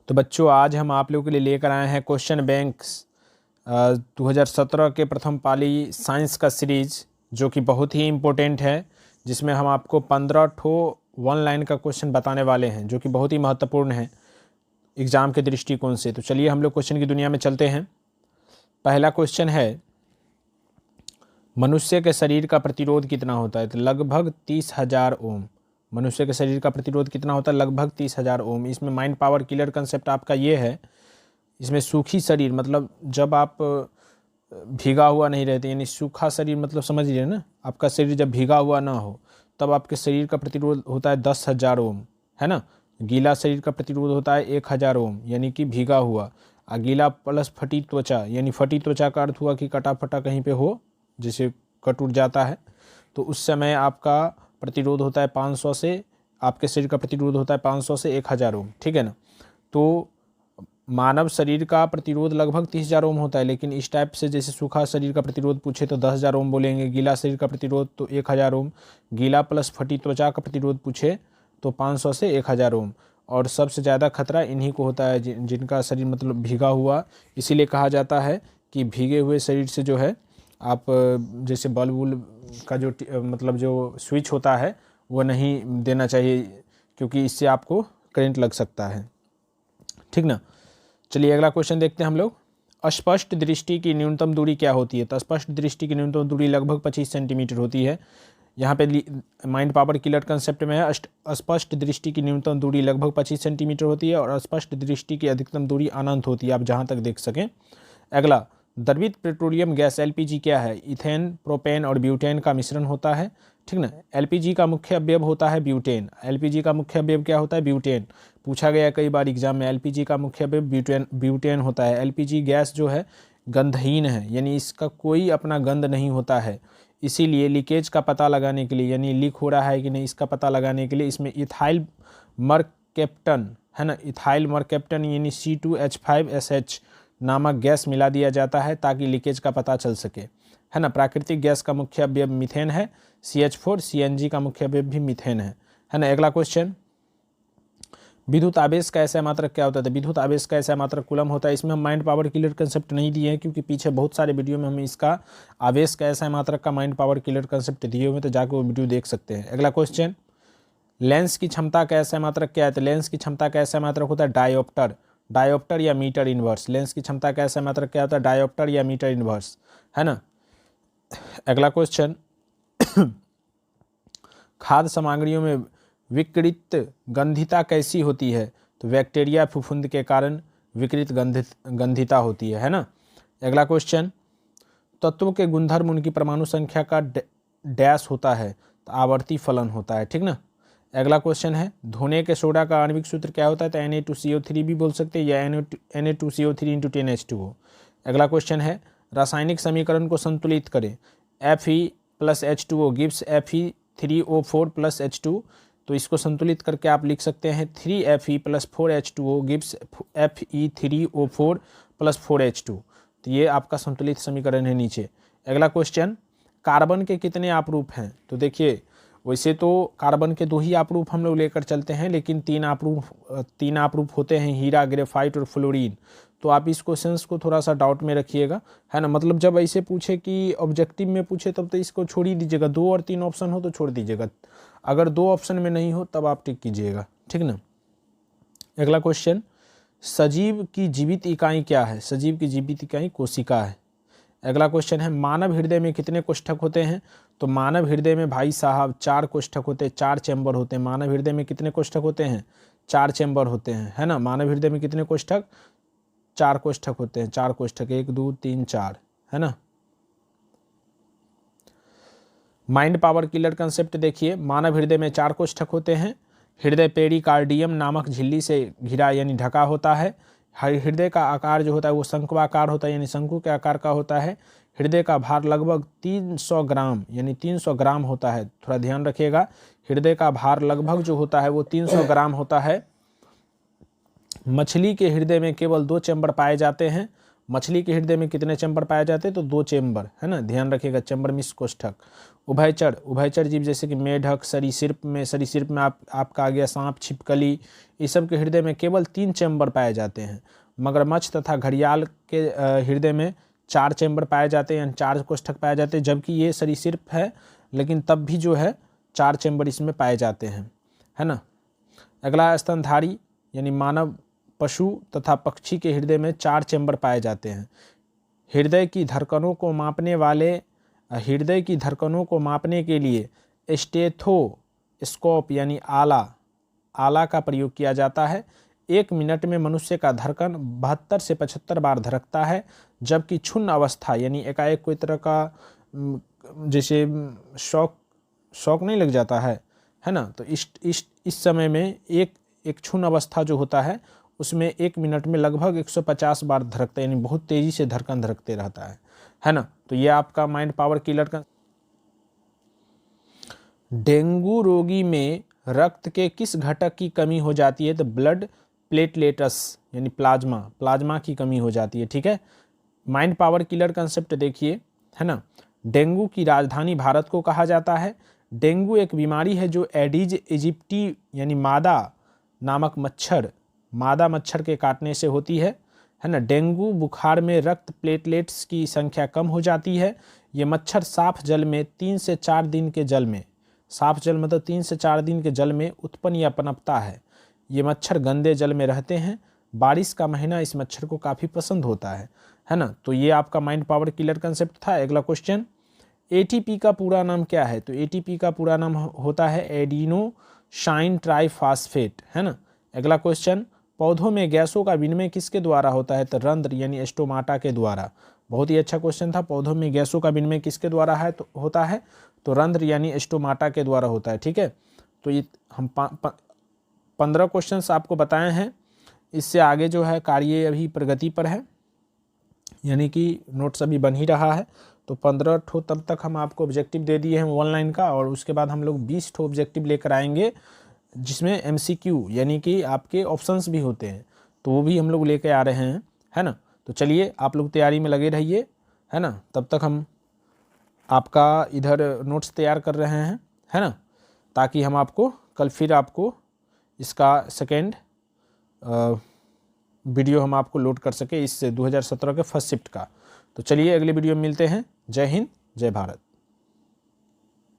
तो बच्चों आज हम आप लोगों के लिए लेकर आए हैं क्वेश्चन बैंक्स 2017 के प्रथम पाली साइंस का सीरीज, जो कि बहुत ही इम्पोर्टेंट है, जिसमें हम आपको 15 ठो वन लाइन का क्वेश्चन बताने वाले हैं, जो कि बहुत ही महत्वपूर्ण है एग्ज़ाम के दृष्टिकोण से। तो चलिए हम लोग क्वेश्चन की दुनिया में चलते हैं। पहला क्वेश्चन है, मनुष्य के शरीर का प्रतिरोध कितना होता है? तो लगभग 30,000 ओम। मनुष्य के शरीर का प्रतिरोध कितना होता है? लगभग 30,000 ओम। इसमें माइंड पावर किलर कंसेप्ट आपका ये है, इसमें सूखी शरीर मतलब जब आप भीगा हुआ नहीं रहते, यानी सूखा शरीर मतलब समझ लीजिए ना, आपका शरीर जब भीगा हुआ ना हो तब आपके शरीर का प्रतिरोध होता है 10,000 ओम, है ना। गीला शरीर का प्रतिरोध होता है 1,000 ओम, यानी कि भीगा हुआ। गीला प्लस फटी त्वचा, यानी फटी त्वचा का अर्थ हुआ कि कटा फटा कहीं पे हो, जैसे कट उठ जाता है, तो उस समय आपका प्रतिरोध होता है 500 से, आपके शरीर का प्रतिरोध होता है 500 से 1,000 ओम, ठीक है ना। तो मानव शरीर का प्रतिरोध लगभग 30,000 ओम होता है, लेकिन इस टाइप से जैसे सूखा शरीर का प्रतिरोध पूछे तो 10,000 ओम बोलेंगे, गीला शरीर का प्रतिरोध तो 1,000 ओम, गीला प्लस फटी त्वचा का प्रतिरोध पूछे तो 500 से 1,000 ओम। और सबसे ज़्यादा खतरा इन्हीं को होता है जिनका शरीर मतलब भीगा हुआ। इसीलिए कहा जाता है कि भीगे हुए शरीर से जो है आप जैसे बल्ब वुल्ब का जो मतलब जो स्विच होता है वो नहीं देना चाहिए, क्योंकि इससे आपको करंट लग सकता है, ठीक ना। चलिए अगला क्वेश्चन देखते हैं हम लोग। अस्पष्ट दृष्टि की न्यूनतम दूरी क्या होती है? तो स्पष्ट दृष्टि की न्यूनतम दूरी लगभग 25 सेंटीमीटर होती है। यहाँ पे माइंड पावर किलर कंसेप्ट में है, अस्पष्ट दृष्टि की न्यूनतम दूरी लगभग 25 सेंटीमीटर होती है और अस्पष्ट दृष्टि की अधिकतम दूरी अनंत होती है, आप जहाँ तक देख सकें। अगला, द्रवित पेट्रोलियम गैस एलपीजी क्या है? इथेन, प्रोपेन और ब्यूटेन का मिश्रण होता है, ठीक ना। एलपीजी का मुख्य अवयव होता है ब्यूटेन। एलपीजी का मुख्य अवयव क्या होता है? ब्यूटेन। पूछा गया कई बार एग्जाम में, एलपीजी का मुख्य अवयव ब्यूटेन होता है। एलपीजी गैस जो है गंधहीन है, यानी इसका कोई अपना गंध नहीं होता है, इसीलिए लीकेज का पता लगाने के लिए, यानी लीक हो रहा है कि नहीं इसका पता लगाने के लिए इसमें इथाइल मरकैप्टन, है ना, इथाइल मरकैप्टन यानी C2H5SH नामक गैस मिला दिया जाता है ताकि लीकेज का पता चल सके, है ना। प्राकृतिक गैस का मुख्य अवयव मीथेन है, CH4। CNG का मुख्य अवयव भी मीथेन है ना। अगला क्वेश्चन, विद्युत आवेश का ऐसा मात्रक क्या होता है? विद्युत आवेश का ऐसा मात्रक कूलम होता है। इसमें हम माइंड पावर किलर कंसेप्ट नहीं दिए हैं, क्योंकि पीछे बहुत सारे वीडियो में हम इसका आवेश का ऐसा मात्रक का माइंड पावर किलर कंसेप्ट दिए हुए हैं, तो जाकर वो वीडियो देख सकते हैं। अगला क्वेश्चन, लेंस की क्षमता का ऐसा मात्रक क्या है? तो लेंस की क्षमता का ऐसा मात्रक होता है डायोप्टर। डायोप्टर या मीटर इनवर्स। लेंस की क्षमता का ऐसा मात्रक क्या होता है? डायोप्टर या मीटर इनवर्स, है ना। अगला क्वेश्चन, खाद्य सामग्रियों में विकृत गंधिता कैसी होती है? तो बैक्टीरिया फफूंद के कारण विकृत गंधिता होती है ना। अगला क्वेश्चन, तत्वों के गुणधर्म उनकी परमाणु संख्या का डैश होता है, तो आवर्ती फलन होता है, ठीक ना। अगला क्वेश्चन है, धोने के सोडा का आणविक सूत्र क्या होता है? तो Na2CO3 भी बोल सकते हैं, या Na2CO3 × 10H2O। अगला क्वेश्चन है, रासायनिक समीकरण को संतुलित करें। Fe + H2O gives Fe3O4 + H2। तो इसको संतुलित करके आप लिख सकते हैं 3Fe + 4H2O gives Fe3O4 + 4H2। तो ये आपका संतुलित समीकरण है नीचे। अगला क्वेश्चन, कार्बन के कितने आपरूप हैं? तो देखिए, वैसे तो कार्बन के 2 ही आपरूप हम लोग लेकर चलते हैं, लेकिन 3 आपरूप होते हैं, हीरा, ग्रेफाइट और फ्लोरीन। तो आप इस क्वेश्चंस को थोड़ा सा डाउट में रखिएगा, है ना। मतलब जब ऐसे पूछे कि ऑब्जेक्टिव में पूछे तब तो इसको छोड़ ही दीजिएगा, 2 और 3 ऑप्शन हो तो छोड़ दीजिएगा, अगर 2 ऑप्शन में नहीं हो तब आप टिक कीजिएगा, ठीक ना। अगला क्वेश्चन, सजीव की जीवित इकाई क्या है? सजीव की जीवित इकाई कोशिका है। अगला क्वेश्चन है, मानव हृदय में कितने कोष्ठक होते हैं? तो मानव हृदय में भाई साहब 4 कोष्ठक होते हैं, 4 चैम्बर होते हैं। मानव हृदय में कितने कोष्ठक होते हैं? 4 चैम्बर होते हैं, है ना। मानव हृदय में कितने कोष्ठक? 4 कोष्ठक होते हैं, 4 कोष्ठक, 1 2 3 4, है ना। माइंड पावर किलर कंसेप्ट देखिए, मानव हृदय में 4 कोष्ठक होते हैं। हृदय पेरिकार्डियम नामक झिल्ली से घिरा यानी ढका होता है। हृदय का आकार जो होता है वो शंक्वाकार होता है, यानी शंकु के आकार का होता है। हृदय का भार लगभग 300 ग्राम यानी 300 ग्राम होता है, थोड़ा ध्यान रखिएगा। हृदय का भार लगभग जो होता है वो 300 ग्राम होता है। मछली के हृदय में केवल 2 चैम्बर पाए जाते हैं, मछली के हृदय में कितने चैम्बर पाए जाते हैं? तो 2 चैम्बर, है ना, ध्यान रखिएगा, चैम्बर मीन्स कोष्ठक। उभयचर जीव जैसे कि मेढक, सरीसृप में आपका आ गया सांप, छिपकली, इस सब के हृदय में केवल 3 चैम्बर पाए जाते हैं। मगरमच्छ तथा घड़ियाल के हृदय में 4 चैम्बर पाए जाते हैं, यानी 4 कोष्ठक पाए जाते हैं, जबकि ये सरीसृप है लेकिन तब भी जो है 4 चैम्बर इसमें पाए जाते हैं, है ना। अगला स्तनधारी यानी मानव, पशु तथा पक्षी के हृदय में 4 चैम्बर पाए जाते हैं। हृदय की धड़कनों को मापने के लिए स्टेथोस्कोप यानी आला का प्रयोग किया जाता है। 1 मिनट में मनुष्य का धड़कन 72 से 75 बार धड़कता है, जबकि क्षुण्ण अवस्था यानी एकाएक कोई तरह का जैसे शॉक नहीं लग जाता है ना, तो इस समय में एक क्षुण्ण अवस्था जो होता है उसमें 1 मिनट में लगभग 150 बार धड़कता है, यानी बहुत तेजी से धड़कन धड़कते रहता है ना। तो ये आपका माइंड पावर किलर का। डेंगू रोगी में रक्त के किस घटक की कमी हो जाती है? तो ब्लड प्लेटलेट्स यानी प्लाज्मा की कमी हो जाती है, ठीक है। माइंड पावर किलर कंसेप्ट देखिए, है ना। डेंगू की राजधानी भारत को कहा जाता है। डेंगू एक बीमारी है जो एडिज इजिप्टी यानी मादा मच्छर के काटने से होती है ना। डेंगू बुखार में रक्त प्लेटलेट्स की संख्या कम हो जाती है। ये मच्छर साफ जल में 3 से 4 दिन के जल में, साफ जल मतलब 3 से 4 दिन के जल में उत्पन्न या पनपता है। ये मच्छर गंदे जल में रहते हैं। बारिश का महीना इस मच्छर को काफ़ी पसंद होता है ना। तो ये आपका माइंड पावर किलर कंसेप्ट था। अगला क्वेश्चन, एटीपी का पूरा नाम क्या है? तो एटीपी का पूरा नाम होता है एडिनोसाइन ट्राइफॉस्फेट, है ना। अगला क्वेश्चन, पौधों में गैसों का विनिमय किसके द्वारा होता है? तो रंध्र यानी स्टोमाटा के द्वारा। बहुत ही अच्छा क्वेश्चन था। पौधों में गैसों का विनिमय किसके द्वारा होता है? तो रंध्र यानी स्टोमाटा के द्वारा होता है, ठीक है। तो ये हम 15 क्वेश्चंस आपको बताए हैं। इससे आगे जो है कार्य अभी प्रगति पर है, यानी कि नोट्स अभी बन ही रहा है। तो 15 ठो तब तक हम आपको ऑब्जेक्टिव दे दिए हैं ऑनलाइन का, और उसके बाद हम लोग 20 ठो ऑब्जेक्टिव लेकर आएंगे जिसमें MCQ यानी कि आपके ऑप्शंस भी होते हैं, तो वो भी हम लोग लेके आ रहे हैं, है ना। तो चलिए आप लोग तैयारी में लगे रहिए, है ना। तब तक हम आपका इधर नोट्स तैयार कर रहे हैं, है ना, ताकि हम आपको कल फिर आपको इसका सेकेंड वीडियो हम आपको लोड कर सके, इससे 2017 के फर्स्ट शिफ्ट का। तो चलिए अगले वीडियो में मिलते हैं। जय हिंद, जय भारत।